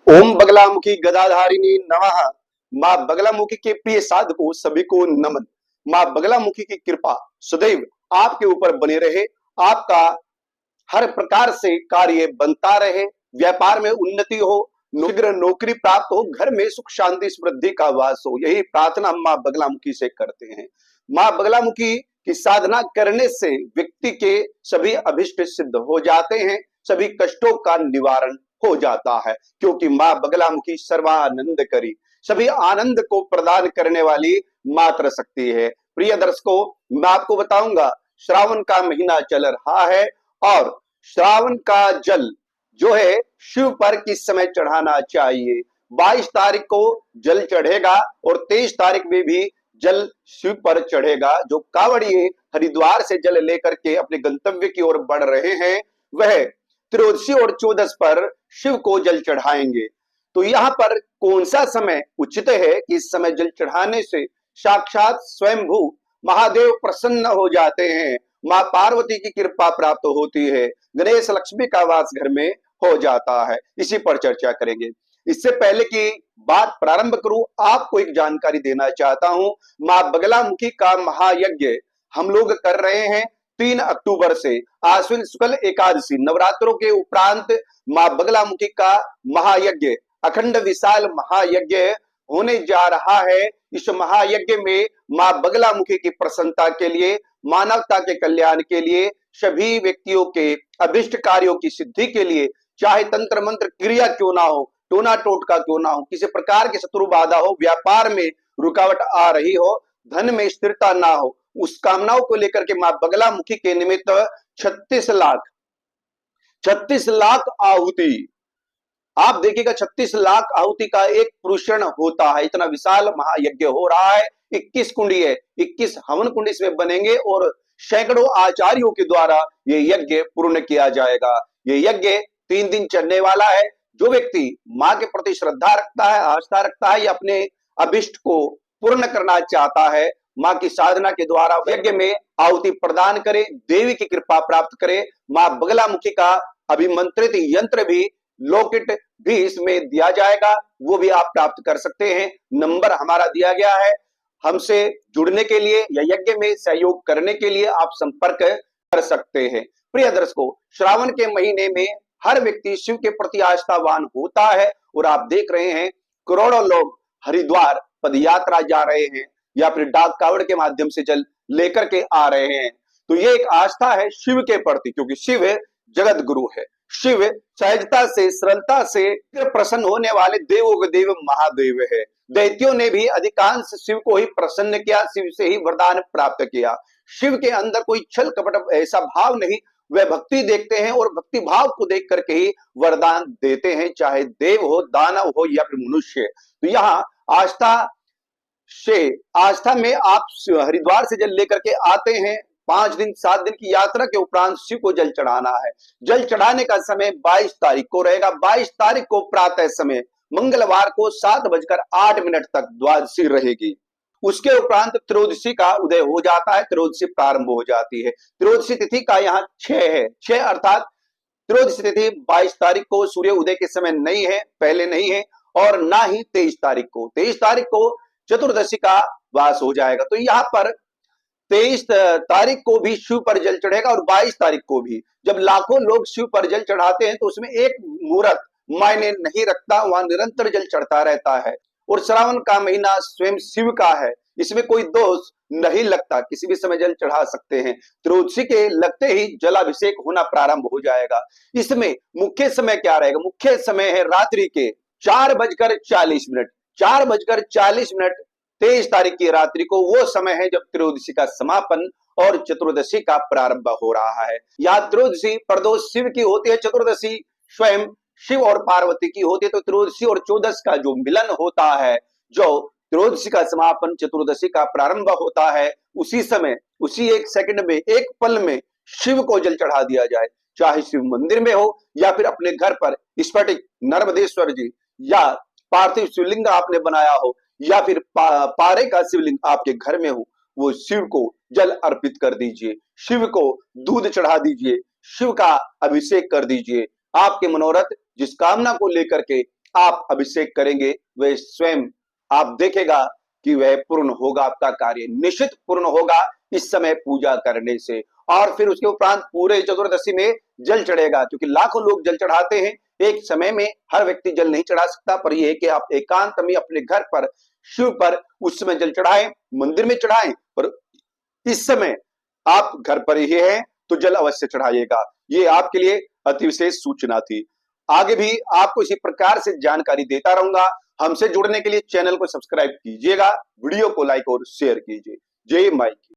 ओम बगलामुखी गदाधारिणी नमः। माँ बगलामुखी के प्रिय साधकों सभी को नमन। माँ बगलामुखी की कृपा सदैव आपके ऊपर बने रहे। आपका हर प्रकार से कार्य बनता रहे, व्यापार में उन्नति हो, शीघ्र नौकरी प्राप्त हो, घर में सुख शांति समृद्धि का वास हो, यही प्रार्थना हम माँ बगलामुखी से करते हैं। माँ बगलामुखी की साधना करने से व्यक्ति के सभी अभिष्ट सिद्ध हो जाते हैं, सभी कष्टों का निवारण हो जाता है, क्योंकि माँ बगलामुखी सर्वानंद करी, सभी आनंद को प्रदान करने वाली मात्र शक्ति है। प्रिय दर्शकों, मैं आपको बताऊंगा, श्रावण का महीना चल रहा है और श्रावण का जल जो है शिव पर किस समय चढ़ाना चाहिए। 22 तारीख को जल चढ़ेगा और 23 तारीख में भी जल शिव पर चढ़ेगा। जो कांवड़िए हरिद्वार से जल लेकर के अपने गंतव्य की ओर बढ़ रहे हैं, वह त्रयोदशी और चौदस पर शिव को जल चढ़ाएंगे। तो यहाँ पर कौन सा समय उचित है कि इस समय जल चढ़ाने से साक्षात स्वयंभू महादेव प्रसन्न हो जाते हैं, माँ पार्वती की कृपा प्राप्त होती है, गणेश लक्ष्मी का वास घर में हो जाता है, इसी पर चर्चा करेंगे। इससे पहले की बात प्रारंभ करूं, आपको एक जानकारी देना चाहता हूं। माँ बगलामुखी का महायज्ञ हम लोग कर रहे हैं 3 अक्टूबर से। आश्विन शुक्ल एकादशी नवरात्रों के उपरांत माँ बगलामुखी का महायज्ञ, अखंड विशाल महायज्ञ होने जा रहा है। इस महायज्ञ में माँ बगलामुखी की प्रसन्नता के लिए, मानवता के कल्याण के लिए, सभी व्यक्तियों के अभिष्ट कार्यों की सिद्धि के लिए, चाहे तंत्र मंत्र क्रिया क्यों ना हो, टोना टोटका क्यों ना हो, किसी प्रकार की शत्रु बाधा हो, व्यापार में रुकावट आ रही हो, धन में स्थिरता ना हो, उस कामनाओं को लेकर के माँ बगलामुखी के निमित्त 36 लाख आहुति, आप देखिएगा 36 लाख आहुति का एक पुरुषण होता है। इतना विशाल महायज्ञ हो रहा है। 21 कुंडी है, 21 हवन कुंड इसमें बनेंगे और सैकड़ों आचार्यों के द्वारा ये यज्ञ पूर्ण किया जाएगा। ये यज्ञ 3 दिन चलने वाला है। जो व्यक्ति माँ के प्रति श्रद्धा रखता है, आस्था रखता है या अपने अभिष्ट को पूर्ण करना चाहता है, माँ की साधना के द्वारा यज्ञ में आहुति प्रदान करे, देवी की कृपा प्राप्त करे। माँ बगलामुखी का अभिमंत्रित यंत्र भी, लॉकेट भी इसमें दिया जाएगा, वो भी आप प्राप्त कर सकते हैं। नंबर हमारा दिया गया है। हमसे जुड़ने के लिए या यज्ञ में सहयोग करने के लिए आप संपर्क कर सकते हैं। प्रिय दर्शकों, श्रावण के महीने में हर व्यक्ति शिव के प्रति आस्थावान होता है और आप देख रहे हैं करोड़ों लोग हरिद्वार पदयात्रा जा रहे हैं या फिर डाक कावड़ के माध्यम से जल लेकर के आ रहे हैं। तो ये एक आस्था है शिव के प्रति, क्योंकि शिव जगत गुरु है। शिव सहजता से, सरलता से प्रसन्न होने वाले देवों के देव महादेव है। दैत्यों ने भी अधिकांश शिव को ही प्रसन्न किया, शिव से ही वरदान प्राप्त किया। शिव के अंदर कोई छल कपट ऐसा भाव नहीं, वे भक्ति देखते हैं और भक्ति भाव को देख करके ही वरदान देते हैं, चाहे देव हो, दानव हो या फिर मनुष्य। तो यहाँ आस्था में आप हरिद्वार से जल लेकर के आते हैं। 5 दिन 7 दिन की यात्रा के उपरांत शिव को जल चढ़ाना है। जल चढ़ाने का समय 22 तारीख को रहेगा। 22 तारीख को प्रातः समय मंगलवार को 7:08 तक द्वादशी रहेगी। उसके उपरांत त्रयोदशी का उदय हो जाता है, त्रयोदशी प्रारंभ हो जाती है। त्रयोदशी तिथि का यहाँ 6 है, 6 अर्थात त्रयोदशी तिथि 22 तारीख को सूर्य उदय के समय नहीं है, पहले नहीं है, और ना ही 23 तारीख को। 23 तारीख को चतुर्दशी का वास हो जाएगा। तो यहाँ पर 23 तारीख को भी शिव पर जल चढ़ेगा और 22 तारीख को भी। जब लाखों लोग शिव पर जल चढ़ाते हैं तो उसमें एक मुहूर्त मायने नहीं रखता, वहां निरंतर जल चढ़ता रहता है। और श्रावण का महीना स्वयं शिव का है, इसमें कोई दोष नहीं लगता, किसी भी समय जल चढ़ा सकते हैं। त्रयोदशी के लगते ही जलाभिषेक होना प्रारंभ हो जाएगा। इसमें मुख्य समय क्या रहेगा? मुख्य समय है रात्रि के 4:40। 4:40 23 तारीख की रात्रि को वो समय है जब त्रयोदशी का समापन और चतुर्दशी का प्रारंभ हो रहा है। यहाँ त्रयोदशी प्रदोष शिव की होती है, चतुर्दशी स्वयं शिव और पार्वती की होती है। तो त्रयोदशी और चौदस का जो मिलन होता है, जो त्रयोदशी का समापन चतुर्दशी का प्रारंभ होता है, उसी समय, उसी एक सेकंड में, एक पल में शिव को जल चढ़ा दिया जाए, चाहे शिव मंदिर में हो या फिर अपने घर पर स्फटिक नर्मदेश्वर जी या पार्थिव शिवलिंग आपने बनाया हो या फिर पारे का शिवलिंग आपके घर में हो, वो शिव को जल अर्पित कर दीजिए, शिव को दूध चढ़ा दीजिए, शिव का अभिषेक कर दीजिए। आपके मनोरथ जिस कामना को लेकर के आप अभिषेक करेंगे वह स्वयं आप देखेगा कि वह पूर्ण होगा, आपका कार्य निश्चित पूर्ण होगा इस समय पूजा करने से। और फिर उसके उपरांत पूरे चतुर्दशी में जल चढ़ेगा, क्योंकि लाखों लोग जल चढ़ाते हैं, एक समय में हर व्यक्ति जल नहीं चढ़ा सकता, पर यह है कि आप एकांत में अपने घर पर शिव पर उस समय जल चढ़ाएं, मंदिर में चढ़ाएं, पर इस समय आप घर पर ही हैं तो जल अवश्य चढ़ाइएगा। ये आपके लिए अति विशेष सूचना थी। आगे भी आपको इसी प्रकार से जानकारी देता रहूंगा। हमसे जुड़ने के लिए चैनल को सब्सक्राइब कीजिएगा, वीडियो को लाइक और शेयर कीजिए। जय माई की।